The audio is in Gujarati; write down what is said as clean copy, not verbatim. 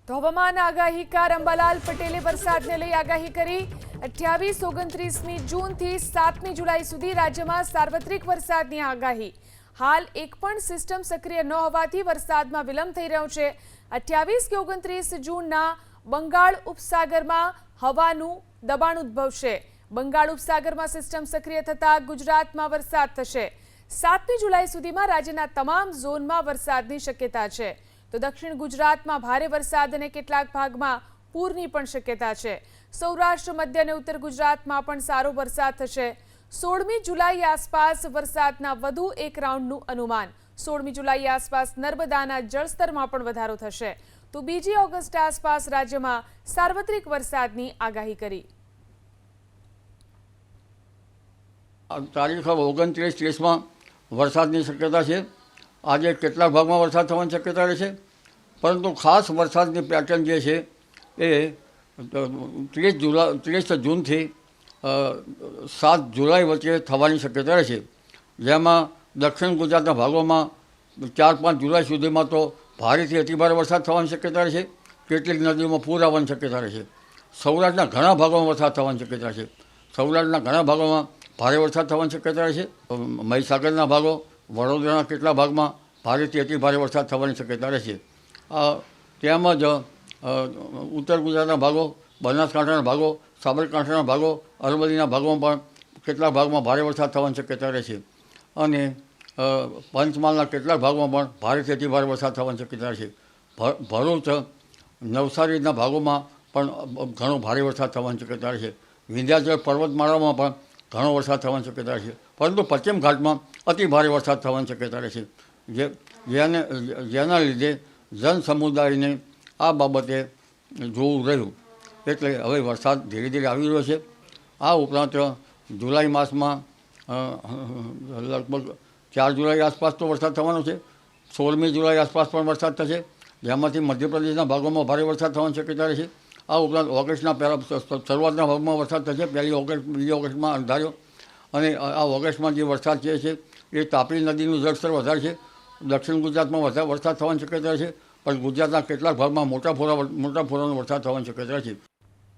તો હવામાન આગાહીકાર અંબાલાલ પટેલે વરસાદને લઈ આગાહી કરી 28-29મી જૂનથી 7મી જુલાઈ સુધી રાજ્યમાં સાર્વત્રિક વરસાદની આગાહી। હાલ એક પણ સિસ્ટમ સક્રિય ન હોવાથી વરસાદમાં વિલંબ થઈ રહ્યો છે। 28 કે 29 જૂનના બંગાળ ઉપસાગરમાં હવાનું દબાણ ઉદ્ભવશે। બંગાળ ઉપસાગરમાં સિસ્ટમ સક્રિય થતા ગુજરાતમાં વરસાદ થશે। 7મી જુલાઈ સુધીમાં રાજ્યના તમામ ઝોનમાં વરસાદની શક્યતા છે। તો દક્ષિણ ગુજરાતમાં ભારે વરસાદ અને કેટલાક ભાગમાં પૂરની પણ શક્યતા છે। સૌરાષ્ટ્ર, મધ્ય અને ઉત્તર ગુજરાતમાં પણ સારો વરસાદ થશે। 16મી જુલાઈ આસપાસ વરસાદના વધુ એક રાઉન્ડનું અનુમાન। 16મી જુલાઈ આસપાસ નર્મદાના જળસ્તરમાં પણ વધારો થશે। તો બીજી ઓગસ્ટ આસપાસ રાજ્યમાં સાર્વત્રિક વરસાદની આગાહી કરી। તારીખ 29-30માં વરસાદની શક્યતા છે। આજે કેટલાક ભાગમાં વરસાદ થવાની શક્યતા રહેશે, પરંતુ ખાસ વરસાદની પેટર્ન જે છે એ 30 જૂનથી 7 જુલાઈ વચ્ચે થવાની શક્યતા રહેશે, જેમાં દક્ષિણ ગુજરાતના ભાગોમાં 4-5 જુલાઈ સુધીમાં તો ભારેથી અતિભારે વરસાદ થવાની શક્યતા રહેશે। કેટલીક નદીઓમાં પૂર આવવાની શક્યતા રહેશે। સૌરાષ્ટ્રના ઘણા ભાગોમાં વરસાદ થવાની શક્યતા છે। સૌરાષ્ટ્રના ઘણા ભાગોમાં ભારે વરસાદ થવાની શક્યતા રહેશે। મહીસાગરના ભાગો, વડોદરાના કેટલા ભાગમાં ભારેથી અતિભારે વરસાદ થવાની શક્યતા રહેશે। તેમજ ઉત્તર ગુજરાતના ભાગો, બનાસકાંઠાના ભાગો, સાબરકાંઠાના ભાગો, અરવલ્લીના ભાગોમાં પણ કેટલાક ભાગમાં ભારે વરસાદ થવાની શક્યતા રહેશે। અને પંચમહાલના કેટલાક ભાગોમાં પણ ભારેથી અતિભારે વરસાદ થવાની શક્યતા રહેશે। ભરૂચ, નવસારીના ભાગોમાં પણ ઘણો ભારે વરસાદ થવાની શક્યતા રહેશે। વિંધ્યાચલ પર્વતમાળામાં પણ ઘણો વરસાદ થવાની શક્યતા રહેશે, પરંતુ પશ્ચિમ ઘાટમાં અતિ ભારે વરસાદ થવાની શક્યતા રહેશે, જેના લીધે જનસમુદાયને આ બાબતે જોવું રહ્યું। એટલે હવે વરસાદ ધીરે ધીરે આવી રહ્યો છે। આ ઉપરાંત જુલાઈ માસમાં લગભગ 4 જુલાઈ આસપાસ તો વરસાદ થવાનો છે। 16મી જુલાઈ આસપાસ પણ વરસાદ થશે, જેમાંથી મધ્યપ્રદેશના ભાગોમાં ભારે વરસાદ થવાની શક્યતા રહેશે। આ ઉપરાંત ઓગસ્ટના શરૂઆતના ભાગમાં વરસાદ થશે, 1 ઓગસ્ટ, 2 ઓગસ્ટમાં અંધાર્યો। અને આ ઓગસ્ટમાં જે વરસાદ છે એ તાપી નદીનું જળસ્તર વધારે છે। દક્ષિણ ગુજરાતમાં વરસાદ થવાની શક્યતા છે, પણ ગુજરાતના કેટલાક ભાગમાં મોટા ફોરાનો વરસાદ થવાની શક્યતા છે।